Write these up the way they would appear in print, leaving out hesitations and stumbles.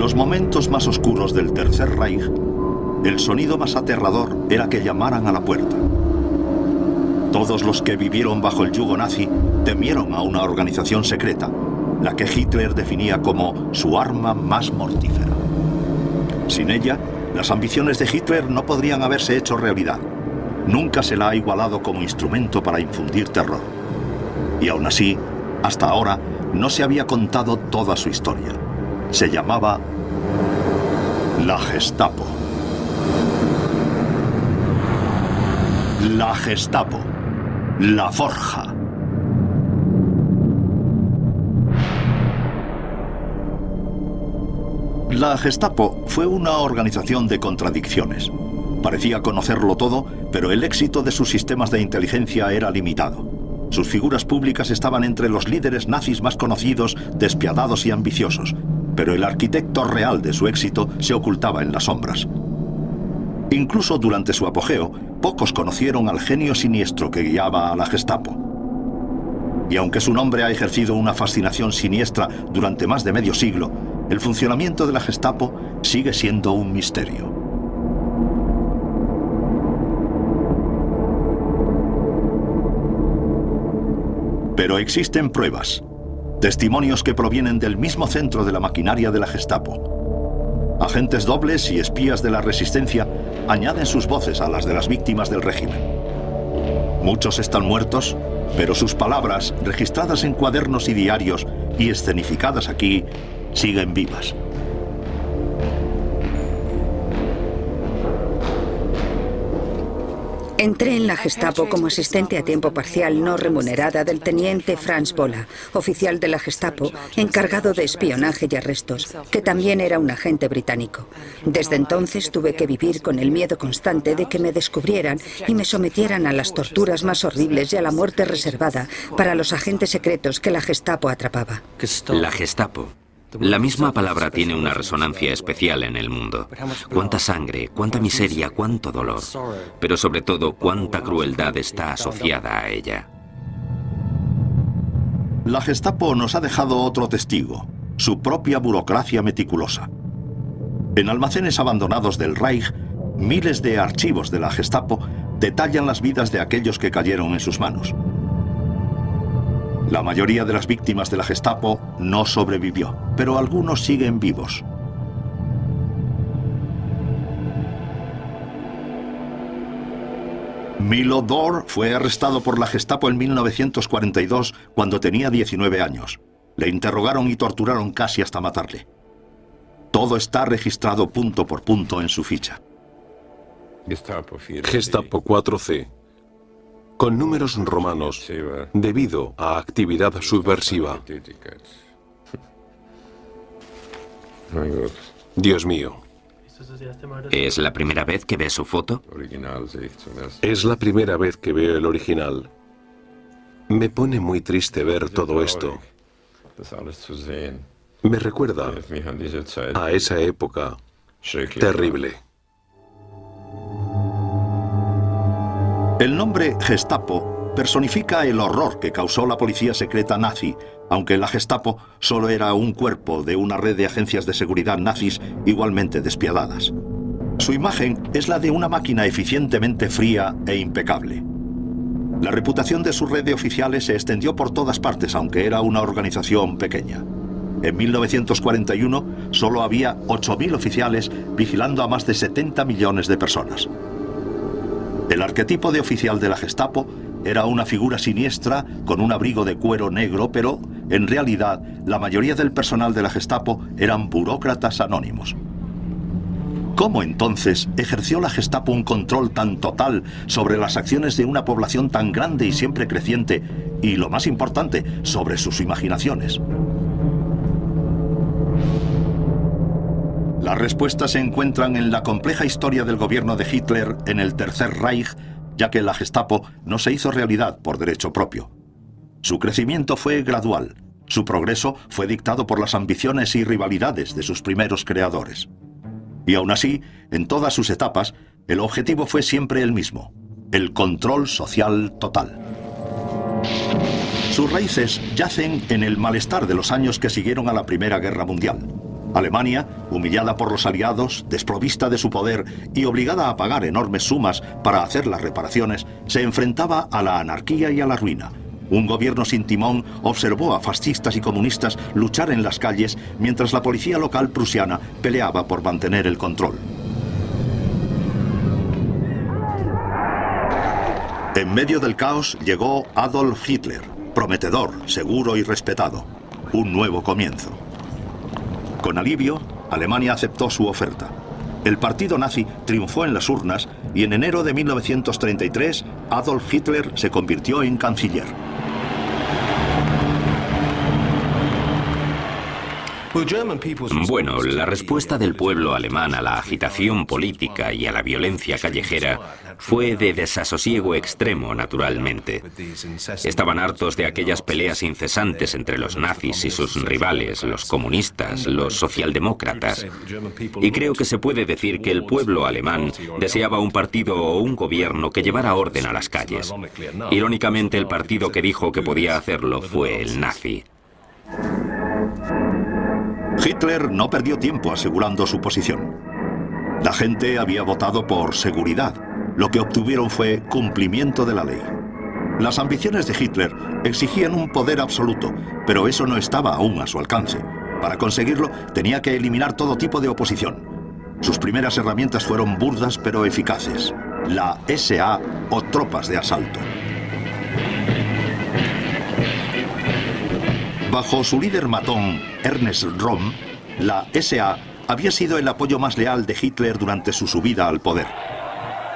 los momentos más oscuros del Tercer Reich, el sonido más aterrador era que llamaran a la puerta. Todos los que vivieron bajo el yugo nazi temieron a una organización secreta, la que Hitler definía como su arma más mortífera. Sin ella, las ambiciones de Hitler no podrían haberse hecho realidad. Nunca se la ha igualado como instrumento para infundir terror. Y aún así, hasta ahora, no se había contado toda su historia. Se llamaba la Gestapo. La Gestapo. La Forja. La Gestapo fue una organización de contradicciones. Parecía conocerlo todo, pero el éxito de sus sistemas de inteligencia era limitado. Sus figuras públicas estaban entre los líderes nazis más conocidos, despiadados y ambiciosos, pero el arquitecto real de su éxito se ocultaba en las sombras. Incluso durante su apogeo, pocos conocieron al genio siniestro que guiaba a la Gestapo. Y aunque su nombre ha ejercido una fascinación siniestra durante más de medio siglo, el funcionamiento de la Gestapo sigue siendo un misterio. Pero existen pruebas, testimonios que provienen del mismo centro de la maquinaria de la Gestapo. Agentes dobles y espías de la resistencia añaden sus voces a las de las víctimas del régimen. Muchos están muertos, pero sus palabras, registradas en cuadernos y diarios y escenificadas aquí, siguen vivas. Entré en la Gestapo como asistente a tiempo parcial no remunerada del teniente Franz Bola, oficial de la Gestapo, encargado de espionaje y arrestos, que también era un agente británico. Desde entonces tuve que vivir con el miedo constante de que me descubrieran y me sometieran a las torturas más horribles y a la muerte reservada para los agentes secretos que la Gestapo atrapaba. La Gestapo. La misma palabra tiene una resonancia especial en el mundo. Cuánta sangre, cuánta miseria, cuánto dolor, pero sobre todo cuánta crueldad está asociada a ella. La Gestapo nos ha dejado otro testigo, su propia burocracia meticulosa. En almacenes abandonados del Reich, miles de archivos de la Gestapo detallan las vidas de aquellos que cayeron en sus manos. La mayoría de las víctimas de la Gestapo no sobrevivió, pero algunos siguen vivos. Milo Dor fue arrestado por la Gestapo en 1942 cuando tenía 19 años. Le interrogaron y torturaron casi hasta matarle. Todo está registrado punto por punto en su ficha. Gestapo 4C. Con números romanos, debido a actividad subversiva. Dios mío. ¿Es la primera vez que ves su foto? Es la primera vez que veo el original. Me pone muy triste ver todo esto. Me recuerda a esa época terrible. El nombre Gestapo personifica el horror que causó la policía secreta nazi, aunque la Gestapo solo era un cuerpo de una red de agencias de seguridad nazis igualmente despiadadas. Su imagen es la de una máquina eficientemente fría e impecable. La reputación de su red de oficiales se extendió por todas partes, aunque era una organización pequeña. En 1941 solo había 8.000 oficiales vigilando a más de 70 millones de personas. El arquetipo de oficial de la Gestapo era una figura siniestra con un abrigo de cuero negro, pero en realidad la mayoría del personal de la Gestapo eran burócratas anónimos. ¿Cómo entonces ejerció la Gestapo un control tan total sobre las acciones de una población tan grande y siempre creciente y, lo más importante, sobre sus imaginaciones? Las respuestas se encuentran en la compleja historia del gobierno de Hitler en el Tercer Reich, ya que la Gestapo no se hizo realidad por derecho propio. Su crecimiento fue gradual. Su progreso fue dictado por las ambiciones y rivalidades de sus primeros creadores. Y aún así, en todas sus etapas, el objetivo fue siempre el mismo: el control social total. Sus raíces yacen en el malestar de los años que siguieron a la Primera Guerra Mundial. Alemania, humillada por los aliados, desprovista de su poder y obligada a pagar enormes sumas para hacer las reparaciones, se enfrentaba a la anarquía y a la ruina. Un gobierno sin timón observó a fascistas y comunistas luchar en las calles mientras la policía local prusiana peleaba por mantener el control. En medio del caos llegó Adolf Hitler, prometedor, seguro y respetado. Un nuevo comienzo. Con alivio, Alemania aceptó su oferta. El partido nazi triunfó en las urnas y en enero de 1933 Adolf Hitler se convirtió en canciller. Bueno, la respuesta del pueblo alemán a la agitación política y a la violencia callejera fue de desasosiego extremo, naturalmente. Estaban hartos de aquellas peleas incesantes entre los nazis y sus rivales, los comunistas, los socialdemócratas. Y creo que se puede decir que el pueblo alemán deseaba un partido o un gobierno que llevara orden a las calles. Irónicamente, el partido que dijo que podía hacerlo fue el nazi. Hitler no perdió tiempo asegurando su posición. La gente había votado por seguridad. Lo que obtuvieron fue cumplimiento de la ley. Las ambiciones de Hitler exigían un poder absoluto, pero eso no estaba aún a su alcance. Para conseguirlo, tenía que eliminar todo tipo de oposición. Sus primeras herramientas fueron burdas pero eficaces. La SA o tropas de asalto. Bajo su líder matón, Ernst Röhm, la SA había sido el apoyo más leal de Hitler durante su subida al poder.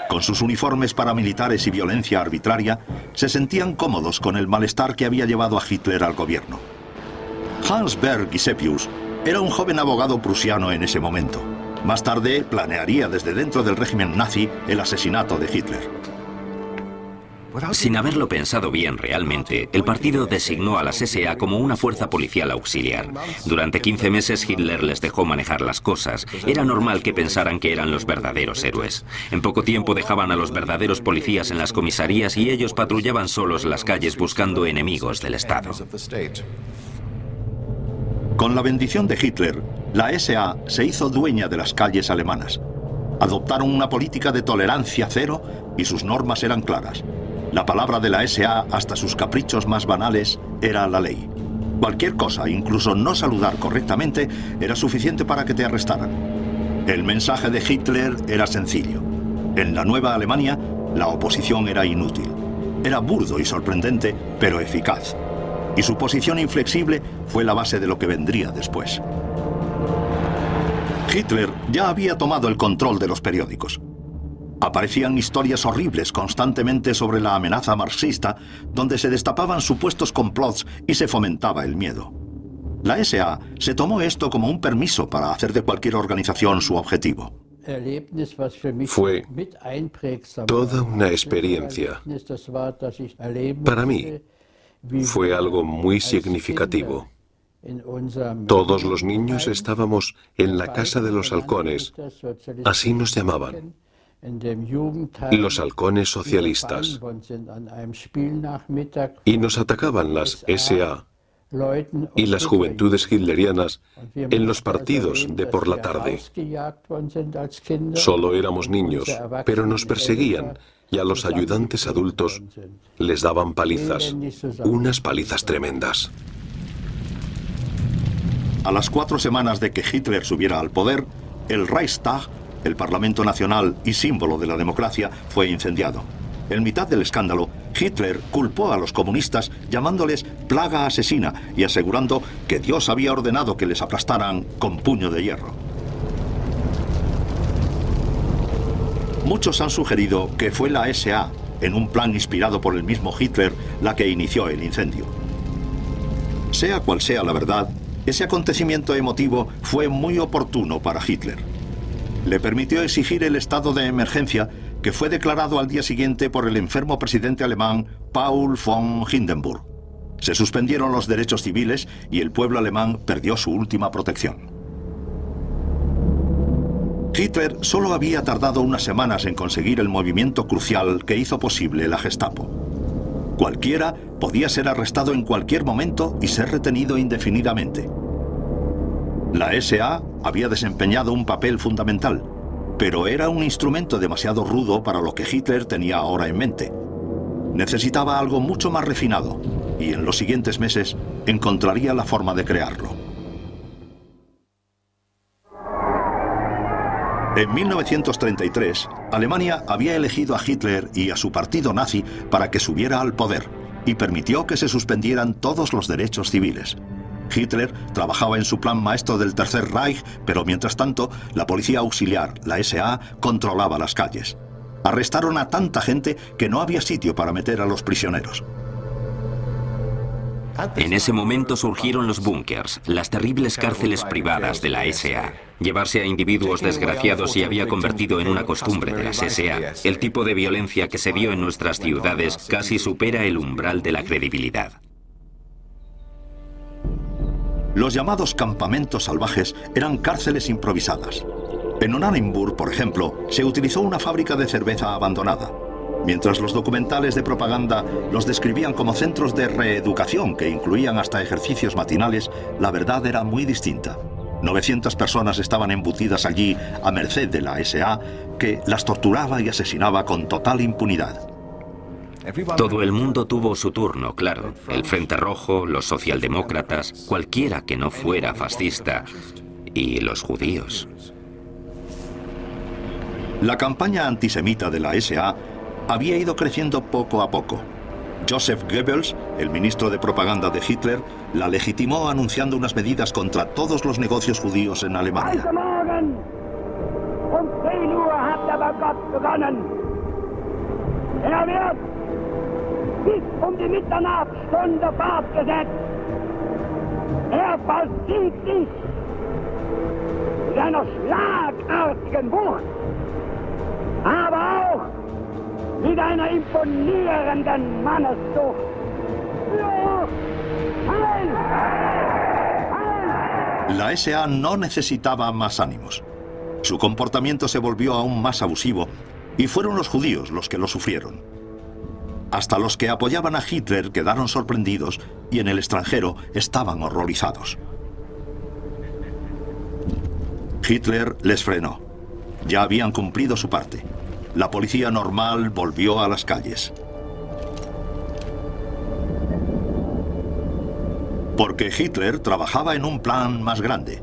Con sus uniformes paramilitares y violencia arbitraria, se sentían cómodos con el malestar que había llevado a Hitler al gobierno. Hans Berg Gisepius era un joven abogado prusiano en ese momento. Más tarde planearía desde dentro del régimen nazi el asesinato de Hitler. Sin haberlo pensado bien realmente, el partido designó a las SA como una fuerza policial auxiliar. Durante 15 meses Hitler les dejó manejar las cosas. Era normal que pensaran que eran los verdaderos héroes. En poco tiempo dejaban a los verdaderos policías en las comisarías y ellos patrullaban solos las calles buscando enemigos del Estado. Con la bendición de Hitler, la SA se hizo dueña de las calles alemanas. Adoptaron una política de tolerancia cero y sus normas eran claras. La palabra de la SA, hasta sus caprichos más banales, era la ley. Cualquier cosa, incluso no saludar correctamente, era suficiente para que te arrestaran. El mensaje de Hitler era sencillo. En la nueva Alemania, la oposición era inútil. Era burdo y sorprendente, pero eficaz. Y su posición inflexible fue la base de lo que vendría después. Hitler ya había tomado el control de los periódicos. Aparecían historias horribles constantemente sobre la amenaza marxista, donde se destapaban supuestos complots y se fomentaba el miedo. La SA se tomó esto como un permiso para hacer de cualquier organización su objetivo. Fue toda una experiencia. Para mí, fue algo muy significativo. Todos los niños estábamos en la Casa de los Halcones, así nos llamaban. Los halcones socialistas. Y nos atacaban las SA y las juventudes hitlerianas en los partidos de por la tarde. Solo éramos niños, pero nos perseguían y a los ayudantes adultos les daban palizas, unas palizas tremendas. A las 4 semanas de que Hitler subiera al poder, el Reichstag, el Parlamento Nacional y símbolo de la democracia, fue incendiado. En mitad del escándalo, Hitler culpó a los comunistas llamándoles plaga asesina y asegurando que Dios había ordenado que les aplastaran con puño de hierro. Muchos han sugerido que fue la SA, en un plan inspirado por el mismo Hitler, la que inició el incendio. Sea cual sea la verdad, ese acontecimiento emotivo fue muy oportuno para Hitler. Le permitió exigir el estado de emergencia que fue declarado al día siguiente por el enfermo presidente alemán Paul von Hindenburg. Se suspendieron los derechos civiles y el pueblo alemán perdió su última protección. Hitler solo había tardado unas semanas en conseguir el movimiento crucial que hizo posible la Gestapo. Cualquiera podía ser arrestado en cualquier momento y ser retenido indefinidamente. La SA había desempeñado un papel fundamental, pero era un instrumento demasiado rudo para lo que Hitler tenía ahora en mente. Necesitaba algo mucho más refinado, y en los siguientes meses encontraría la forma de crearlo. En 1933, Alemania había elegido a Hitler y a su partido nazi para que subiera al poder, y permitió que se suspendieran todos los derechos civiles. Hitler trabajaba en su plan maestro del Tercer Reich, pero mientras tanto, la policía auxiliar, la SA, controlaba las calles. Arrestaron a tanta gente que no había sitio para meter a los prisioneros. En ese momento surgieron los búnkers, las terribles cárceles privadas de la SA. Llevarse a individuos desgraciados se había convertido en una costumbre de las SA. El tipo de violencia que se vio en nuestras ciudades casi supera el umbral de la credibilidad. Los llamados campamentos salvajes eran cárceles improvisadas. En Oranienburg, por ejemplo, se utilizó una fábrica de cerveza abandonada. Mientras los documentales de propaganda los describían como centros de reeducación que incluían hasta ejercicios matinales, la verdad era muy distinta. 900 personas estaban embutidas allí a merced de la SA, que las torturaba y asesinaba con total impunidad. Todo el mundo tuvo su turno, claro. El Frente Rojo, los socialdemócratas, cualquiera que no fuera fascista, y los judíos. La campaña antisemita de la SA había ido creciendo poco a poco. Joseph Goebbels, el ministro de propaganda de Hitler, la legitimó anunciando unas medidas contra todos los negocios judíos en Alemania. Bis die Mitternachtsstunde fortgesetzt. Vollzieht sich mit einer schlagartigen Wucht, aber auch mit einer imponierenden Manneszucht. La SA no necesitaba más ánimos. Su comportamiento se volvió aún más abusivo y fueron los judíos los que lo sufrieron. Hasta los que apoyaban a Hitler quedaron sorprendidos y en el extranjero estaban horrorizados. Hitler les frenó. Ya habían cumplido su parte. La policía normal volvió a las calles. Porque Hitler trabajaba en un plan más grande.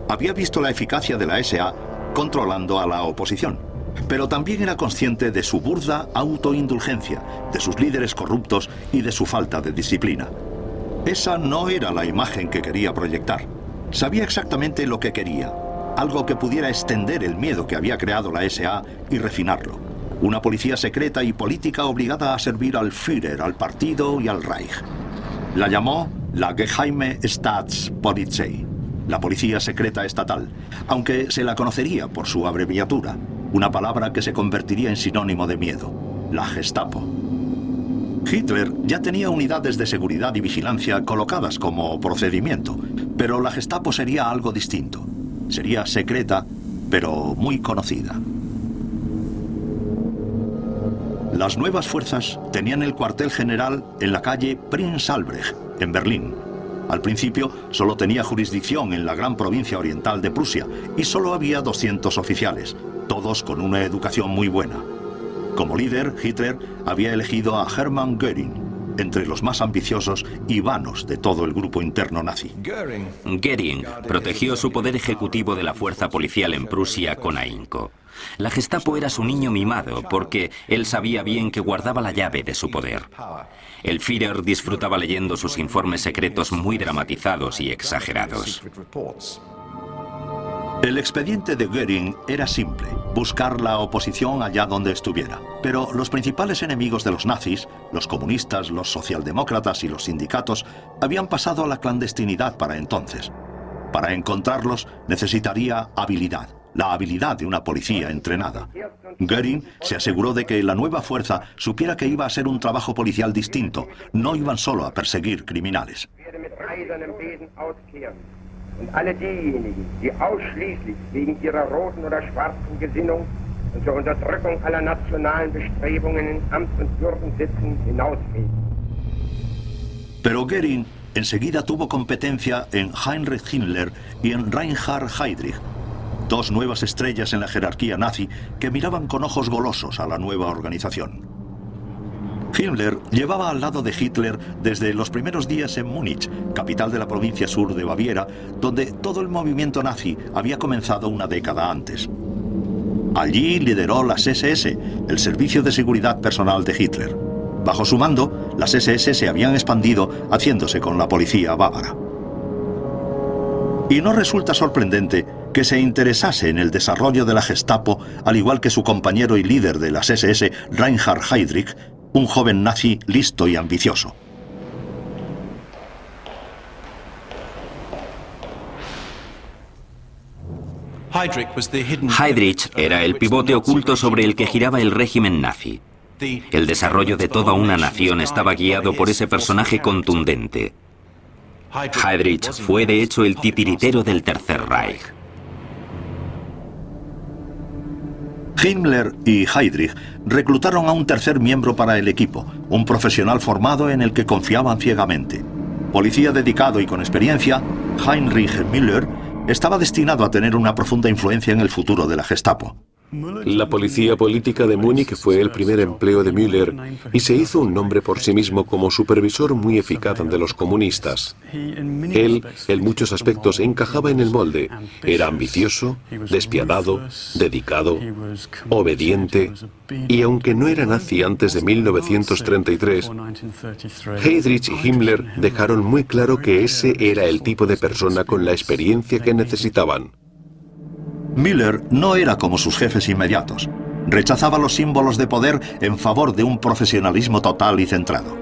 Había visto la eficacia de la SA controlando a la oposición. Pero también era consciente de su burda autoindulgencia, de sus líderes corruptos y de su falta de disciplina. Esa no era la imagen que quería proyectar. Sabía exactamente lo que quería, algo que pudiera extender el miedo que había creado la SA y refinarlo. Una policía secreta y política obligada a servir al Führer, al partido y al Reich. La llamó la Geheime Staatspolizei, la policía secreta estatal, aunque se la conocería por su abreviatura. Una palabra que se convertiría en sinónimo de miedo, la Gestapo. Hitler ya tenía unidades de seguridad y vigilancia colocadas como procedimiento, pero la Gestapo sería algo distinto. Sería secreta, pero muy conocida. Las nuevas fuerzas tenían el cuartel general en la calle Prinz Albrecht, en Berlín. Al principio solo tenía jurisdicción en la gran provincia oriental de Prusia y solo había 200 oficiales, todos con una educación muy buena. Como líder, Hitler había elegido a Hermann Göring, entre los más ambiciosos y vanos de todo el grupo interno nazi. Göring protegió su poder ejecutivo de la fuerza policial en Prusia con ahínco. La Gestapo era su niño mimado porque él sabía bien que guardaba la llave de su poder. El Führer disfrutaba leyendo sus informes secretos muy dramatizados y exagerados. El expediente de Göring era simple, buscar la oposición allá donde estuviera. Pero los principales enemigos de los nazis, los comunistas, los socialdemócratas y los sindicatos, habían pasado a la clandestinidad para entonces. Para encontrarlos necesitaría habilidad, la habilidad de una policía entrenada. Göring se aseguró de que la nueva fuerza supiera que iba a ser un trabajo policial distinto, no iban solo a perseguir criminales. Und alle diejenigen, die ausschließlich wegen ihrer roten oder schwarzen Gesinnung und zur Unterdrückung aller nationalen Bestrebungen in Amt und Würden sitzen, hinausgehen. Pero Göring enseguida tuvo competencia en Heinrich Himmler y en Reinhard Heydrich, dos nuevas estrellas en la jerarquía nazi que miraban con ojos golosos a la nueva organización. Himmler llevaba al lado de Hitler desde los primeros días en Múnich, capital de la provincia sur de Baviera, donde todo el movimiento nazi había comenzado una década antes. Allí lideró las SS, el servicio de seguridad personal de Hitler. Bajo su mando, las SS se habían expandido, haciéndose con la policía bávara. Y no resulta sorprendente que se interesase en el desarrollo de la Gestapo, al igual que su compañero y líder de las SS, Reinhard Heydrich, un joven nazi listo y ambicioso. Heydrich era el pivote oculto sobre el que giraba el régimen nazi. El desarrollo de toda una nación estaba guiado por ese personaje contundente. Heydrich fue de hecho el titiritero del Tercer Reich. Himmler y Heydrich reclutaron a un tercer miembro para el equipo, un profesional formado en el que confiaban ciegamente. Policía dedicado y con experiencia, Heinrich Müller estaba destinado a tener una profunda influencia en el futuro de la Gestapo. La policía política de Múnich fue el primer empleo de Müller y se hizo un nombre por sí mismo como supervisor muy eficaz de los comunistas. Él, en muchos aspectos, encajaba en el molde. Era ambicioso, despiadado, dedicado, obediente, y aunque no era nazi antes de 1933, Heydrich y Himmler dejaron muy claro que ese era el tipo de persona con la experiencia que necesitaban. Müller no era como sus jefes inmediatos. Rechazaba los símbolos de poder en favor de un profesionalismo total y centrado.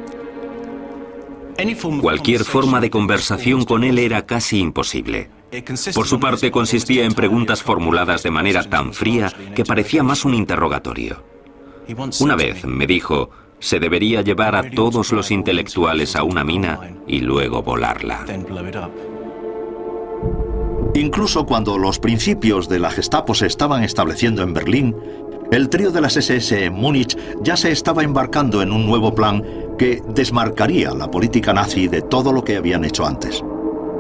Cualquier forma de conversación con él era casi imposible. Por su parte, consistía en preguntas formuladas de manera tan fría que parecía más un interrogatorio. Una vez me dijo, se debería llevar a todos los intelectuales a una mina y luego volarla. Incluso cuando los principios de la Gestapo se estaban estableciendo en Berlín, el trío de las SS en Múnich ya se estaba embarcando en un nuevo plan que desmarcaría la política nazi de todo lo que habían hecho antes.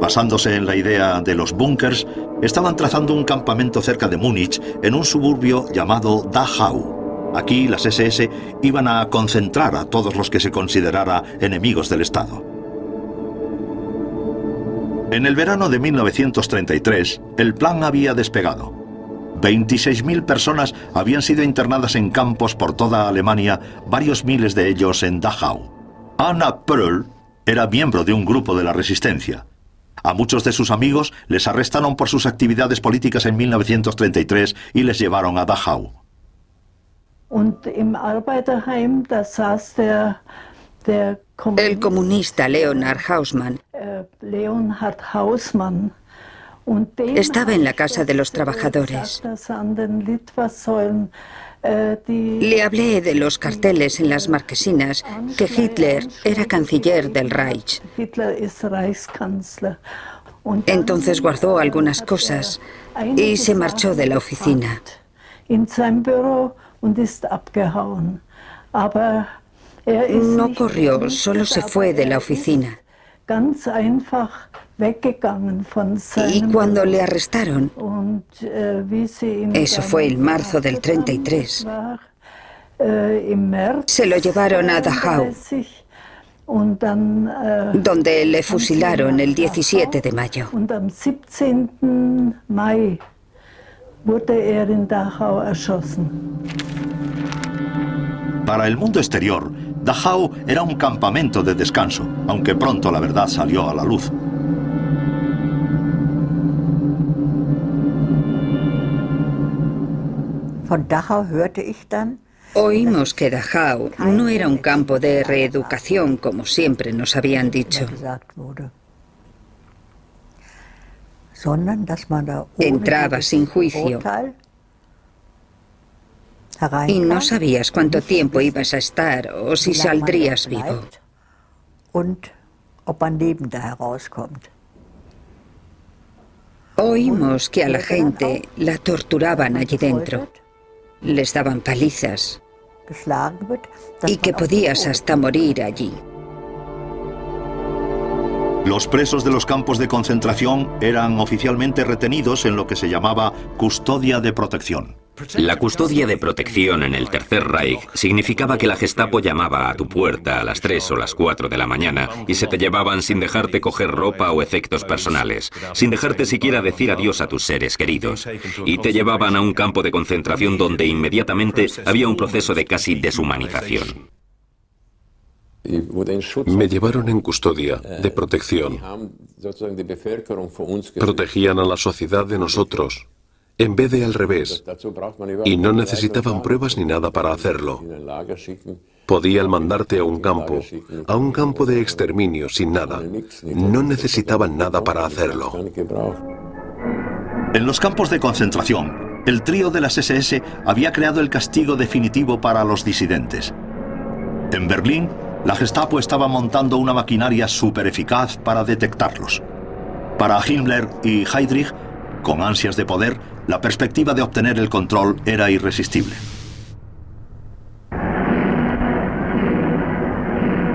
Basándose en la idea de los búnkers, estaban trazando un campamento cerca de Múnich en un suburbio llamado Dachau. Aquí las SS iban a concentrar a todos los que se considerara enemigos del Estado. En el verano de 1933, el plan había despegado. 26.000 personas habían sido internadas en campos por toda Alemania, varios miles de ellos en Dachau. Anna Pröll era miembro de un grupo de la resistencia. A muchos de sus amigos les arrestaron por sus actividades políticas en 1933 y les llevaron a Dachau. El comunista Leonhard Hausmann estaba en la Casa de los Trabajadores. Le hablé de los carteles en las marquesinas que Hitler era canciller del Reich. Entonces guardó algunas cosas y se marchó de la oficina. No corrió, solo se fue de la oficina. Y cuando le arrestaron, eso fue en marzo del 33, se lo llevaron a Dachau, donde le fusilaron el 17 de mayo. Para el mundo exterior, Dachau era un campamento de descanso, aunque pronto la verdad salió a la luz. Oímos que Dachau no era un campo de reeducación como siempre nos habían dicho. Entraba sin juicio y no sabías cuánto tiempo ibas a estar o si saldrías vivo. Oímos que a la gente la torturaban allí dentro. Les daban palizas y que podías hasta morir allí. Los presos de los campos de concentración eran oficialmente retenidos en lo que se llamaba custodia de protección. La custodia de protección en el Tercer Reich significaba que la Gestapo llamaba a tu puerta a las 3 o las 4 de la mañana y se te llevaban sin dejarte coger ropa o efectos personales, sin dejarte siquiera decir adiós a tus seres queridos. Y te llevaban a un campo de concentración donde inmediatamente había un proceso de casi deshumanización. Me llevaron en custodia de protección. Protegían a la sociedad de nosotros, en vez de al revés, y no necesitaban pruebas ni nada para hacerlo. Podían mandarte a un campo de exterminio sin nada. No necesitaban nada para hacerlo. En los campos de concentración, el trío de las SS había creado el castigo definitivo para los disidentes. En Berlín, la Gestapo estaba montando una maquinaria súper eficaz para detectarlos. Para Himmler y Heydrich, con ansias de poder, la perspectiva de obtener el control era irresistible.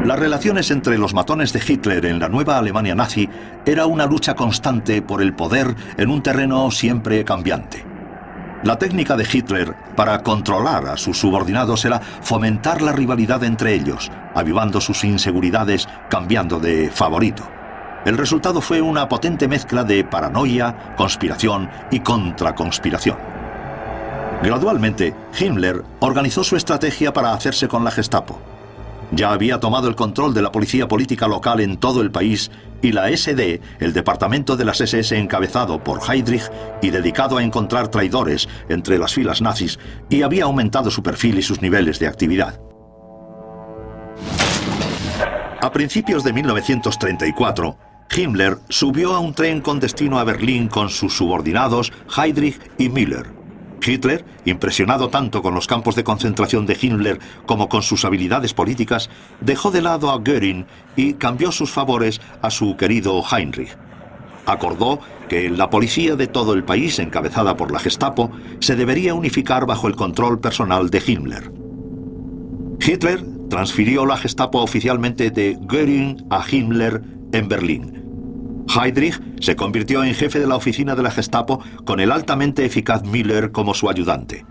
Las relaciones entre los matones de Hitler en la nueva Alemania nazi era una lucha constante por el poder en un terreno siempre cambiante. La técnica de Hitler para controlar a sus subordinados era fomentar la rivalidad entre ellos, avivando sus inseguridades, cambiando de favorito. El resultado fue una potente mezcla de paranoia, conspiración y contraconspiración. Gradualmente, Himmler organizó su estrategia para hacerse con la Gestapo. Ya había tomado el control de la policía política local en todo el país y la SD, el departamento de las SS encabezado por Heydrich y dedicado a encontrar traidores entre las filas nazis, y había aumentado su perfil y sus niveles de actividad. A principios de 1934, Himmler subió a un tren con destino a Berlín con sus subordinados Heydrich y Müller. Hitler, impresionado tanto con los campos de concentración de Himmler como con sus habilidades políticas, dejó de lado a Göring y cambió sus favores a su querido Heinrich. Acordó que la policía de todo el país, encabezada por la Gestapo, se debería unificar bajo el control personal de Himmler. Hitler transfirió la Gestapo oficialmente de Göring a Himmler en Berlín. Heydrich se convirtió en jefe de la oficina de la Gestapo con el altamente eficaz Müller como su ayudante.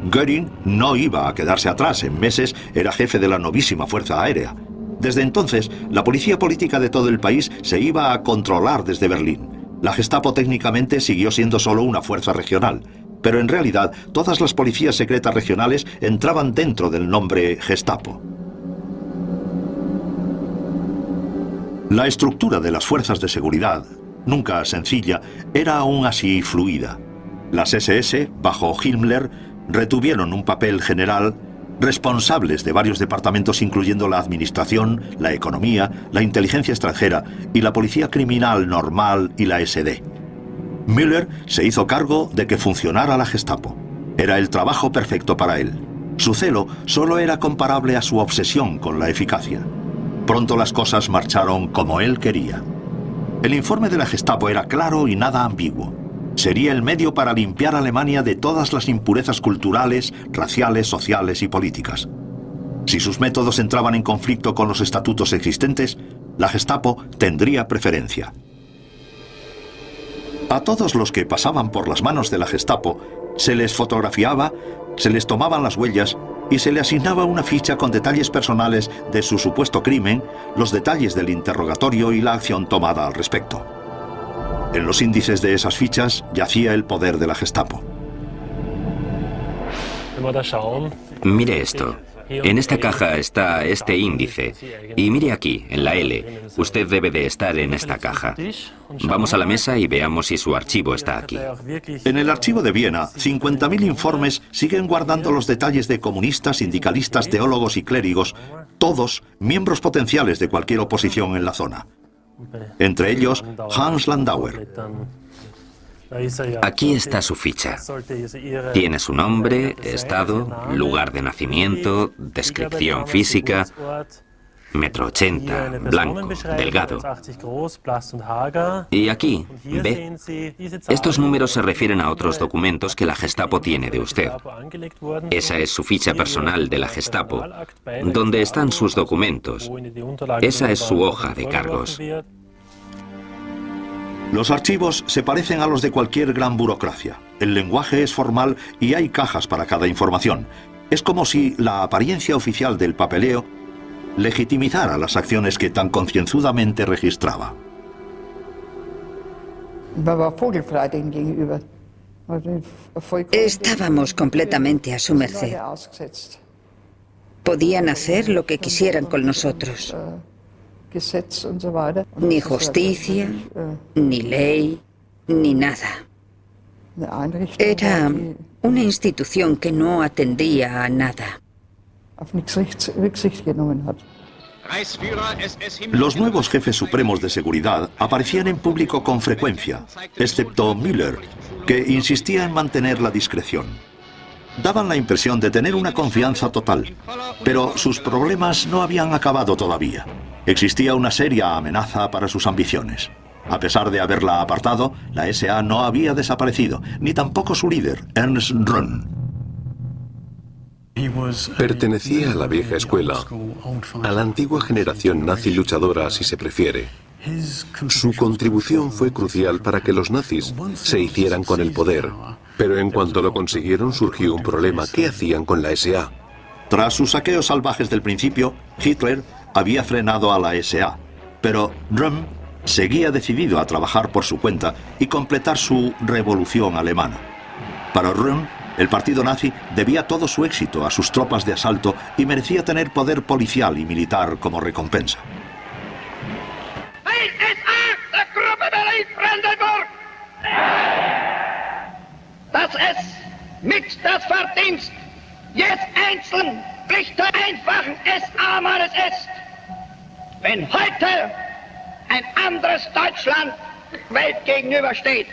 Göring no iba a quedarse atrás, en meses era jefe de la novísima Fuerza Aérea. Desde entonces, la policía política de todo el país se iba a controlar desde Berlín. La Gestapo técnicamente siguió siendo solo una fuerza regional, pero en realidad todas las policías secretas regionales entraban dentro del nombre Gestapo. La estructura de las fuerzas de seguridad, nunca sencilla, era aún así fluida. Las SS, bajo Himmler, retuvieron un papel general, responsables de varios departamentos incluyendo la administración, la economía, la inteligencia extranjera y la policía criminal normal y la SD. Müller se hizo cargo de que funcionara la Gestapo. Era el trabajo perfecto para él. Su celo solo era comparable a su obsesión con la eficacia. Pronto las cosas marcharon como él quería. El informe de la Gestapo era claro y nada ambiguo. Sería el medio para limpiar a Alemania de todas las impurezas culturales, raciales, sociales y políticas. Si sus métodos entraban en conflicto con los estatutos existentes, la Gestapo tendría preferencia. A todos los que pasaban por las manos de la Gestapo se les fotografiaba, se les tomaban las huellas y se le asignaba una ficha con detalles personales de su supuesto crimen, los detalles del interrogatorio y la acción tomada al respecto. En los índices de esas fichas yacía el poder de la Gestapo. Mire esto. En esta caja está este índice. Y mire aquí, en la L. Usted debe de estar en esta caja. Vamos a la mesa y veamos si su archivo está aquí. En el archivo de Viena, 50.000 informes siguen guardando los detalles de comunistas, sindicalistas, teólogos y clérigos, todos miembros potenciales de cualquier oposición en la zona. Entre ellos, Hans Landauer. Aquí está su ficha. Tiene su nombre, estado, lugar de nacimiento, descripción física, 1,80 m, blanco, delgado. Y aquí, ve, estos números se refieren a otros documentos que la Gestapo tiene de usted. Esa es su ficha personal de la Gestapo, donde están sus documentos. Esa es su hoja de cargos. Los archivos se parecen a los de cualquier gran burocracia. El lenguaje es formal y hay cajas para cada información. Es como si la apariencia oficial del papeleo legitimizara las acciones que tan concienzudamente registraba. Estábamos completamente a su merced. Podían hacer lo que quisieran con nosotros. Ni justicia, ni ley, ni nada. Era una institución que no atendía a nada. Los nuevos jefes supremos de seguridad aparecían en público con frecuencia, excepto Müller, que insistía en mantener la discreción. Daban la impresión de tener una confianza total, pero sus problemas no habían acabado todavía. Existía una seria amenaza para sus ambiciones. A pesar de haberla apartado, la SA no había desaparecido, ni tampoco su líder, Ernst Röhm. Pertenecía a la vieja escuela, a la antigua generación nazi luchadora, si se prefiere. Su contribución fue crucial para que los nazis se hicieran con el poder, pero en cuanto lo consiguieron surgió un problema. ¿Qué hacían con la SA? Tras sus saqueos salvajes del principio, Hitler había frenado a la SA, pero Röhm seguía decidido a trabajar por su cuenta y completar su revolución alemana. Para Röhm, el partido nazi debía todo su éxito a sus tropas de asalto y merecía tener poder policial y militar como recompensa. Das es mit das Verdienst jetzt einzeln nicht der einfachen SA-Mannes ist, wenn heute ein anderes Deutschland Welt gegenübersteht.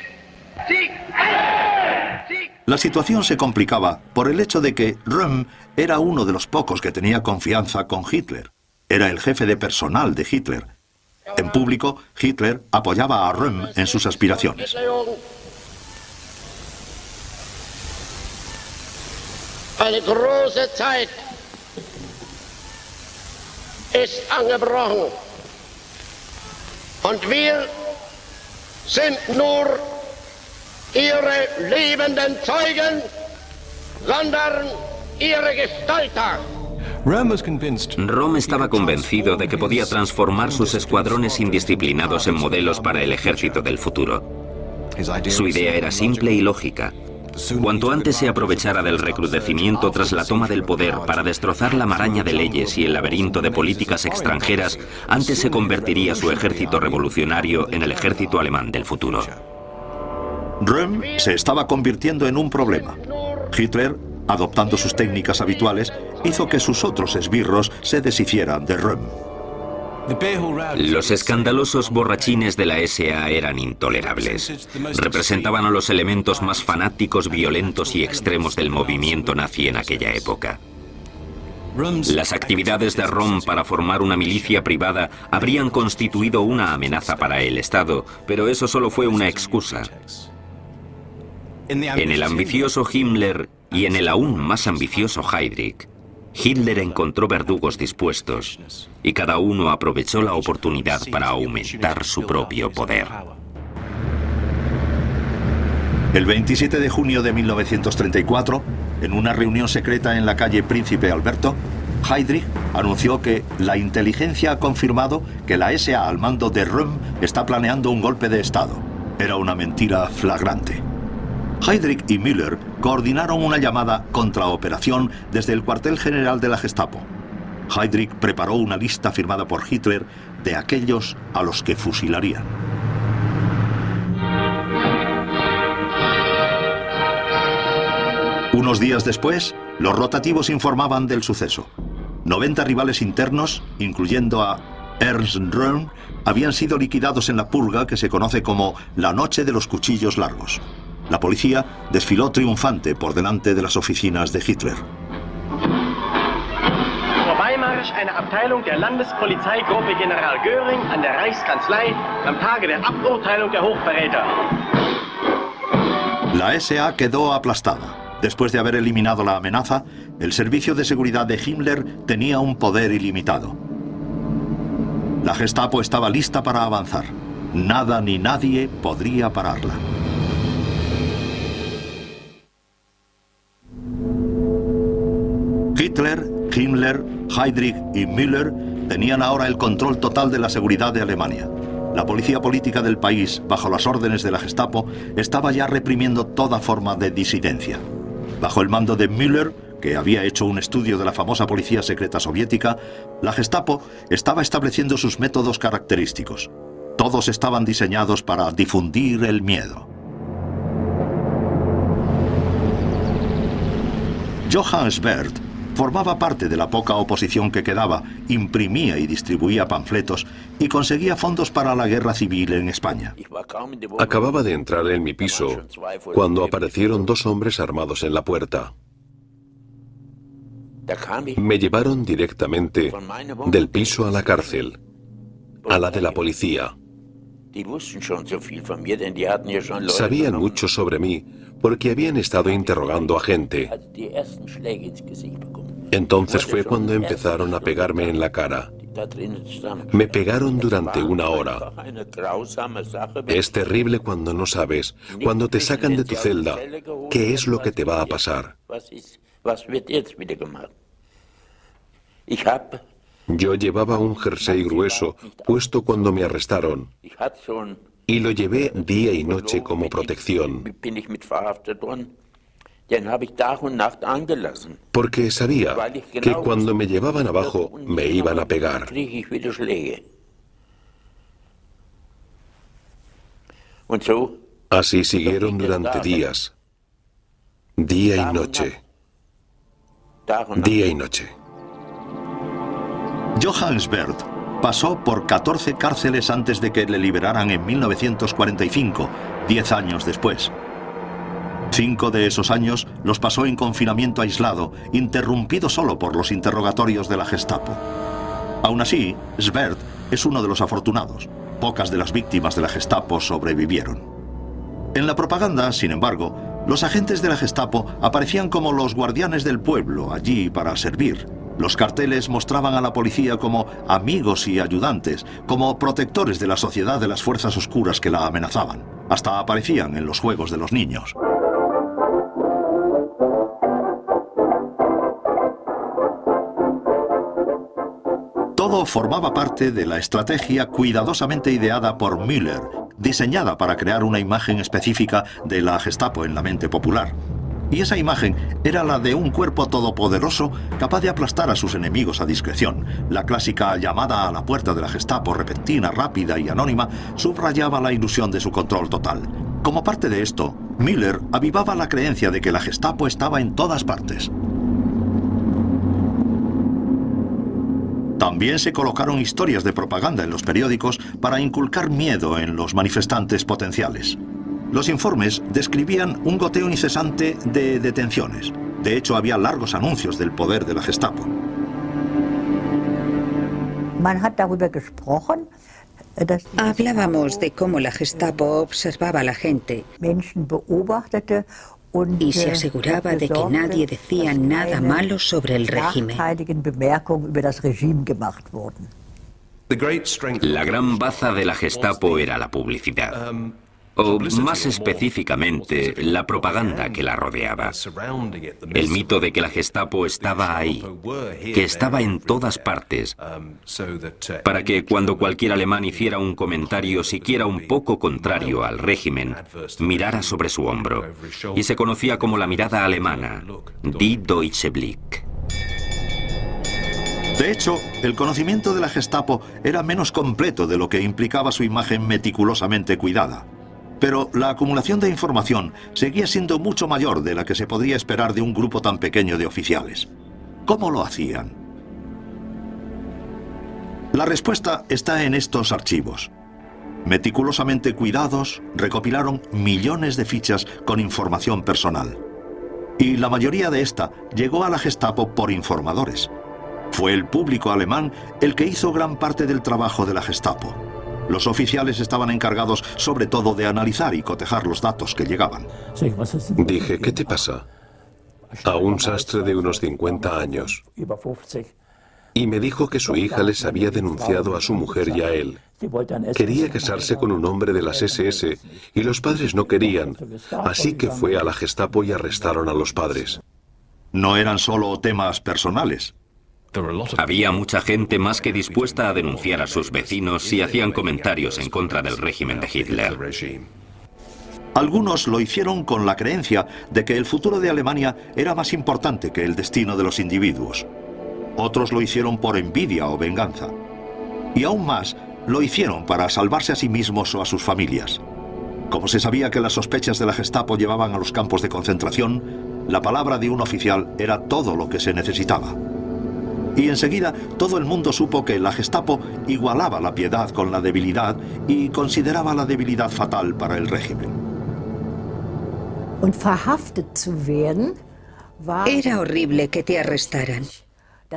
Sieg! Sieg! La situación se complicaba por el hecho de que Röhm era uno de los pocos que tenía confianza con Hitler. Era el jefe de personal de Hitler. En público, Hitler apoyaba a Röhm en sus aspiraciones. Eine große Zeit ist angebrochen und wir sind nur ihre lebenden Zeugen, sondern ihre Gestalter. Röhm estaba convencido de que podía transformar sus escuadrones indisciplinados en modelos para el ejército del futuro. Su idea era simple y lógica. Cuanto antes se aprovechara del recrudecimiento tras la toma del poder para destrozar la maraña de leyes y el laberinto de políticas extranjeras, antes se convertiría su ejército revolucionario en el ejército alemán del futuro. Röhm se estaba convirtiendo en un problema. Hitler, adoptando sus técnicas habituales, hizo que sus otros esbirros se deshicieran de Röhm. Los escandalosos borrachines de la SA eran intolerables. Representaban a los elementos más fanáticos, violentos y extremos del movimiento nazi en aquella época. Las actividades de Röhm para formar una milicia privada habrían constituido una amenaza para el Estado, pero eso solo fue una excusa. En el ambicioso Himmler y en el aún más ambicioso Heydrich, Hitler encontró verdugos dispuestos y cada uno aprovechó la oportunidad para aumentar su propio poder. El 27 de junio de 1934, en una reunión secreta en la calle Príncipe Alberto, Heydrich anunció que la inteligencia ha confirmado que la SA al mando de Röhm está planeando un golpe de Estado. Era una mentira flagrante. Heydrich y Müller coordinaron una llamada contraoperación desde el cuartel general de la Gestapo. Heydrich preparó una lista firmada por Hitler de aquellos a los que fusilarían. Unos días después, los rotativos informaban del suceso. 90 rivales internos, incluyendo a Ernst Röhm, habían sido liquidados en la purga que se conoce como la Noche de los Cuchillos Largos. La policía desfiló triunfante por delante de las oficinas de Hitler. Vorbeimärsch einer Abteilung der Landespolizeigruppe General Göring an der Reichskanzlei am Tage der Aburteilung der Hochverräter. La SA quedó aplastada. Después de haber eliminado la amenaza, el servicio de seguridad de Himmler tenía un poder ilimitado. La Gestapo estaba lista para avanzar. Nada ni nadie podría pararla. Hitler, Himmler, Heydrich y Müller tenían ahora el control total de la seguridad de Alemania. La policía política del país, bajo las órdenes de la Gestapo, estaba ya reprimiendo toda forma de disidencia. Bajo el mando de Müller, que había hecho un estudio de la famosa policía secreta soviética, la Gestapo estaba estableciendo sus métodos característicos. Todos estaban diseñados para difundir el miedo. Johann Swerth formaba parte de la poca oposición que quedaba, imprimía y distribuía panfletos y conseguía fondos para la guerra civil en España. Acababa de entrar en mi piso cuando aparecieron dos hombres armados en la puerta. Me llevaron directamente del piso a la cárcel, a la de la policía. Sabían mucho sobre mí porque habían estado interrogando a gente. Entonces fue cuando empezaron a pegarme en la cara. Me pegaron durante 1 hora. Es terrible cuando no sabes, cuando te sacan de tu celda, qué es lo que te va a pasar. Yo llevaba un jersey grueso puesto cuando me arrestaron y lo llevé día y noche como protección. Porque sabía que cuando me llevaban abajo me iban a pegar. Así siguieron durante días, día y noche, día y noche. Johann Swerth pasó por 14 cárceles antes de que le liberaran en 1945, 10 años después. 5 de esos años los pasó en confinamiento aislado, interrumpido solo por los interrogatorios de la Gestapo. Aún así, Swerth es uno de los afortunados. Pocas de las víctimas de la Gestapo sobrevivieron. En la propaganda, sin embargo, los agentes de la Gestapo aparecían como los guardianes del pueblo, allí para servir. Los carteles mostraban a la policía como amigos y ayudantes, como protectores de la sociedad de las fuerzas oscuras que la amenazaban. Hasta aparecían en los juegos de los niños. Todo formaba parte de la estrategia cuidadosamente ideada por Müller, diseñada para crear una imagen específica de la Gestapo en la mente popular. Y esa imagen era la de un cuerpo todopoderoso capaz de aplastar a sus enemigos a discreción. La clásica llamada a la puerta de la Gestapo, repentina, rápida y anónima, subrayaba la ilusión de su control total. Como parte de esto, Müller avivaba la creencia de que la Gestapo estaba en todas partes. También se colocaron historias de propaganda en los periódicos para inculcar miedo en los manifestantes potenciales. Los informes describían un goteo incesante de detenciones. De hecho, había largos anuncios del poder de la Gestapo. Hablábamos de cómo la Gestapo observaba a la gente y se aseguraba de que nadie decía nada malo sobre el régimen. La gran baza de la Gestapo era la publicidad. O más específicamente, la propaganda que la rodeaba. El mito de que la Gestapo estaba ahí, que estaba en todas partes, para que cuando cualquier alemán hiciera un comentario siquiera un poco contrario al régimen, mirara sobre su hombro, y se conocía como la mirada alemana, Die Deutsche Blick. De hecho, el conocimiento de la Gestapo era menos completo de lo que implicaba su imagen meticulosamente cuidada. Pero la acumulación de información seguía siendo mucho mayor de la que se podría esperar de un grupo tan pequeño de oficiales. ¿Cómo lo hacían? La respuesta está en estos archivos. Meticulosamente cuidados, recopilaron millones de fichas con información personal. Y la mayoría de esta llegó a la Gestapo por informadores. Fue el público alemán el que hizo gran parte del trabajo de la Gestapo. Los oficiales estaban encargados sobre todo de analizar y cotejar los datos que llegaban. Dije, ¿qué te pasa? A un sastre de unos 50 años. y me dijo que su hija les había denunciado a su mujer y a él. Quería casarse con un hombre de las SS y los padres no querían, así que fue a la Gestapo y arrestaron a los padres. No eran solo temas personales. Había mucha gente más que dispuesta a denunciar a sus vecinos si hacían comentarios en contra del régimen de Hitler. Algunos lo hicieron con la creencia de que el futuro de Alemania era más importante que el destino de los individuos. Otros lo hicieron por envidia o venganza. Y aún más, lo hicieron para salvarse a sí mismos o a sus familias. Como se sabía que las sospechas de la Gestapo llevaban a los campos de concentración, la palabra de un oficial era todo lo que se necesitaba. Y enseguida todo el mundo supo que la Gestapo igualaba la piedad con la debilidad y consideraba la debilidad fatal para el régimen. Era horrible que te arrestaran.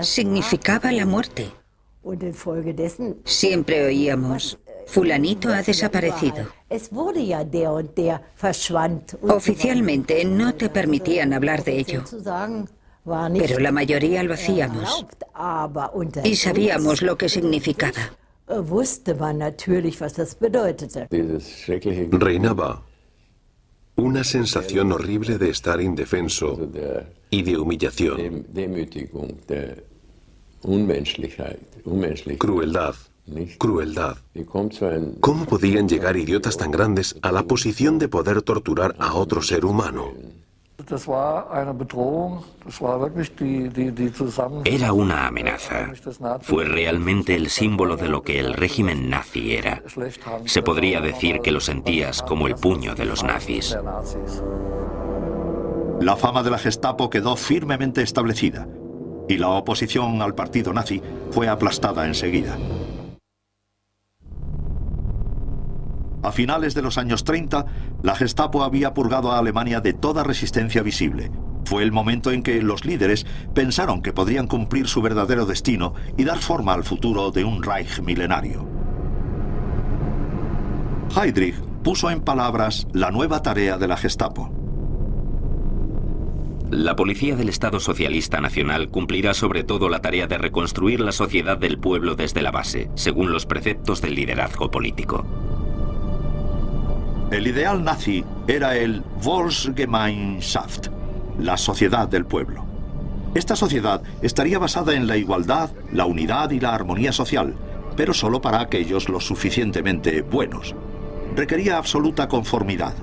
Significaba la muerte. Siempre oíamos, fulanito ha desaparecido. Oficialmente no te permitían hablar de ello, pero la mayoría lo hacíamos y sabíamos lo que significaba. Reinaba una sensación horrible de estar indefenso y de humillación. Crueldad, crueldad. ¿Cómo podían llegar idiotas tan grandes a la posición de poder torturar a otro ser humano? Era una amenaza. Fue realmente el símbolo de lo que el régimen nazi era. Se podría decir que lo sentías como el puño de los nazis. La fama de la Gestapo quedó firmemente establecida y la oposición al partido nazi fue aplastada enseguida. A finales de los años 30, la Gestapo había purgado a Alemania de toda resistencia visible. Fue el momento en que los líderes pensaron que podrían cumplir su verdadero destino y dar forma al futuro de un Reich milenario. Heydrich puso en palabras la nueva tarea de la Gestapo. La policía del Estado Socialista Nacional cumplirá sobre todo la tarea de reconstruir la sociedad del pueblo desde la base, según los preceptos del liderazgo político. El ideal nazi era el Volksgemeinschaft, la sociedad del pueblo. Esta sociedad estaría basada en la igualdad, la unidad y la armonía social, pero solo para aquellos lo suficientemente buenos. Requería absoluta conformidad.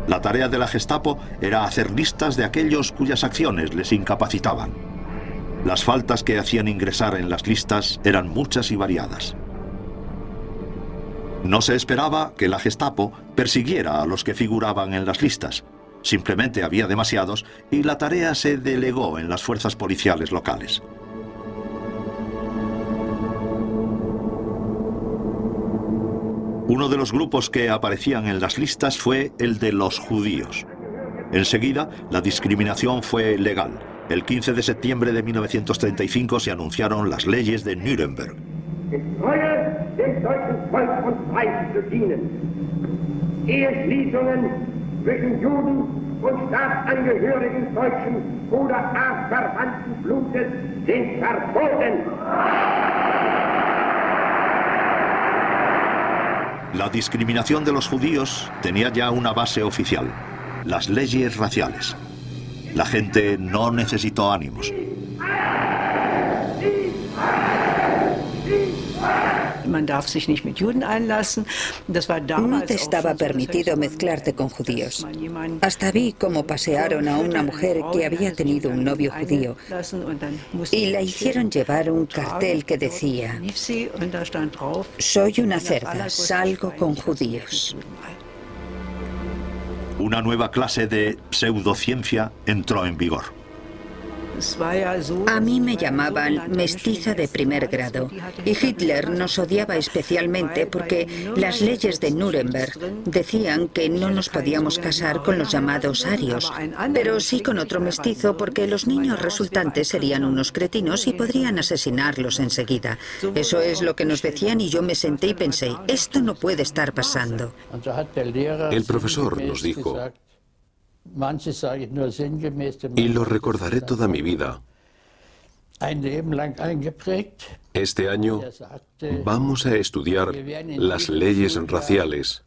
La tarea de la Gestapo era hacer listas de aquellos cuyas acciones les incapacitaban. Las faltas que hacían ingresar en las listas eran muchas y variadas. No se esperaba que la Gestapo persiguiera a los que figuraban en las listas. Simplemente había demasiados y la tarea se delegó en las fuerzas policiales locales. Uno de los grupos que aparecían en las listas fue el de los judíos. Enseguida, la discriminación fue legal. El 15 de septiembre de 1935 se anunciaron las leyes de Nuremberg. Dem deutschen Volk und Reich zu dienen. Eheschließungen zwischen Juden und Staatsangehörigen deutschen oder artverwandten Blutes sind verboten. La discriminación de los judíos tenía ya una base oficial: las leyes raciales. La gente no necesitó ánimos. No te estaba permitido mezclarte con judíos. Hasta vi cómo pasearon a una mujer que había tenido un novio judío y la hicieron llevar un cartel que decía: soy una cerda, salgo con judíos. Una nueva clase de pseudociencia entró en vigor. A mí me llamaban mestiza de primer grado y Hitler nos odiaba especialmente porque las leyes de Nuremberg decían que no nos podíamos casar con los llamados arios, pero sí con otro mestizo porque los niños resultantes serían unos cretinos y podrían asesinarlos enseguida. Eso es lo que nos decían y yo me senté y pensé, esto no puede estar pasando. El profesor nos dijo, y lo recordaré toda mi vida, Este año vamos a estudiar las leyes raciales.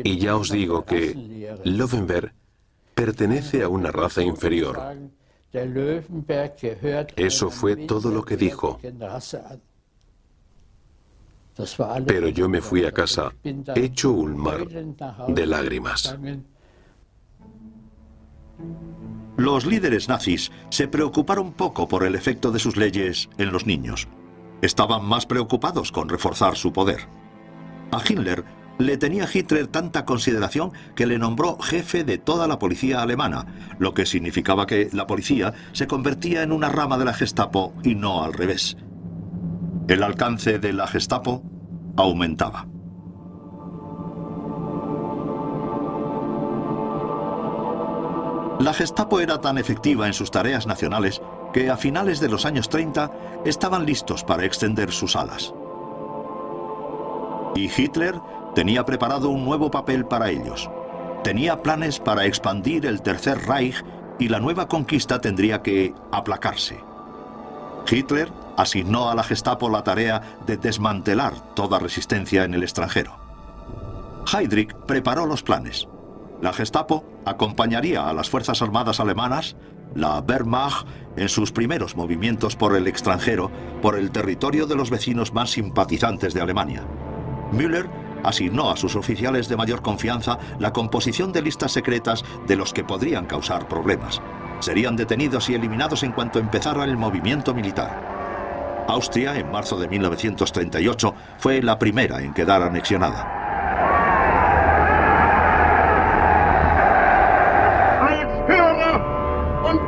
Y ya os digo que Löwenberg pertenece a una raza inferior. Eso fue todo lo que dijo. Pero yo me fui a casa hecho un mar de lágrimas. Los líderes nazis se preocuparon poco por el efecto de sus leyes en los niños. Estaban más preocupados con reforzar su poder. A Himmler le tenía Hitler tanta consideración que le nombró jefe de toda la policía alemana, lo que significaba que la policía se convertía en una rama de la Gestapo y no al revés. El alcance de la Gestapo aumentaba. La Gestapo era tan efectiva en sus tareas nacionales que a finales de los años 30 estaban listos para extender sus alas. Y Hitler tenía preparado un nuevo papel para ellos. Tenía planes para expandir el Tercer Reich y la nueva conquista tendría que aplacarse. Hitler asignó a la Gestapo la tarea de desmantelar toda resistencia en el extranjero. Heydrich preparó los planes. La Gestapo acompañaría a las Fuerzas Armadas alemanas, la Wehrmacht, en sus primeros movimientos por el extranjero, por el territorio de los vecinos más simpatizantes de Alemania. Müller asignó a sus oficiales de mayor confianza la composición de listas secretas de los que podrían causar problemas. Serían detenidos y eliminados en cuanto empezara el movimiento militar. Austria, en marzo de 1938, fue la primera en quedar anexionada.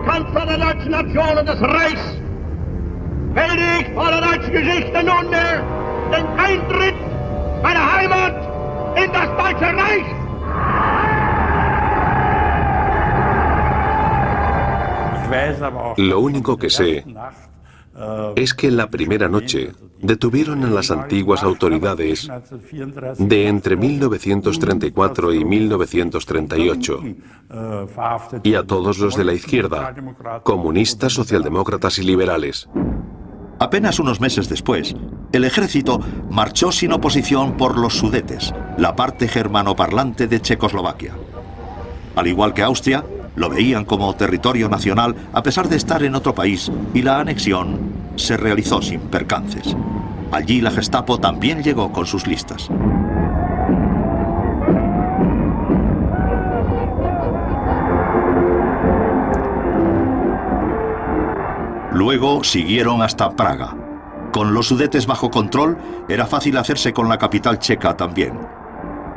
Kanzler der deutschen Nation und des Reichs melde ich vor der deutschen Geschichte nunmehr den Eintritt meiner Heimat in das Deutsche Reich. Lo único que sé es que en la primera noche detuvieron a las antiguas autoridades de entre 1934 y 1938 y a todos los de la izquierda, comunistas, socialdemócratas y liberales. Apenas unos meses después, el ejército marchó sin oposición por los Sudetes, la parte germanoparlante de Checoslovaquia. Al igual que Austria, lo veían como territorio nacional a pesar de estar en otro país y la anexión se realizó sin percances. Allí la Gestapo también llegó con sus listas. Luego siguieron hasta Praga. Con los Sudetes bajo control, era fácil hacerse con la capital checa también.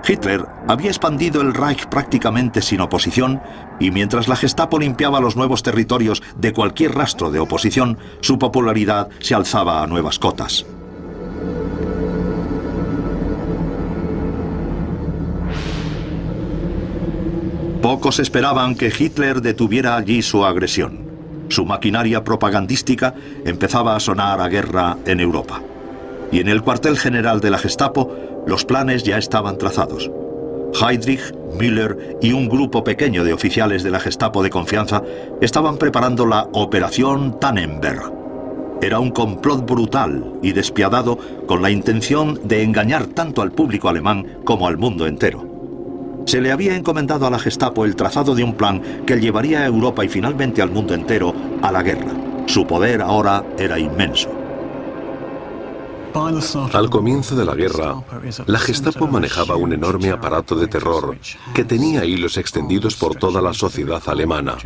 Hitler había expandido el Reich prácticamente sin oposición y mientras la Gestapo limpiaba los nuevos territorios de cualquier rastro de oposición, su popularidad se alzaba a nuevas cotas. Pocos esperaban que Hitler detuviera allí su agresión. Su maquinaria propagandística empezaba a sonar a guerra en Europa. Y en el cuartel general de la Gestapo, los planes ya estaban trazados. Heydrich, Müller y un grupo pequeño de oficiales de la Gestapo de confianza estaban preparando la Operación Tannenberg. Era un complot brutal y despiadado con la intención de engañar tanto al público alemán como al mundo entero. Se le había encomendado a la Gestapo el trazado de un plan que llevaría a Europa y finalmente al mundo entero a la guerra. Su poder ahora era inmenso. Al comienzo de la guerra, la Gestapo manejaba un enorme aparato de terror que tenía hilos extendidos por toda la sociedad alemana.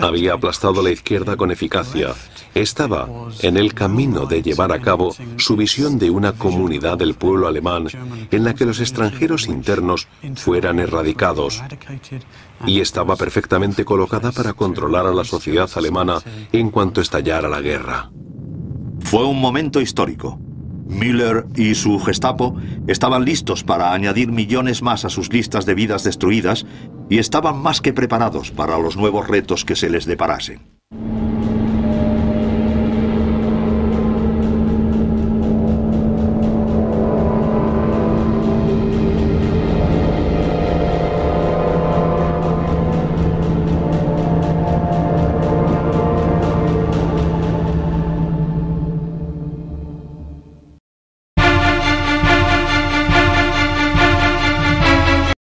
Había aplastado a la izquierda con eficacia. Estaba en el camino de llevar a cabo su visión de una comunidad del pueblo alemán en la que los extranjeros internos fueran erradicados. Y estaba perfectamente colocada para controlar a la sociedad alemana en cuanto estallara la guerra. Fue un momento histórico. Müller y su Gestapo estaban listos para añadir millones más a sus listas de vidas destruidas y estaban más que preparados para los nuevos retos que se les deparasen.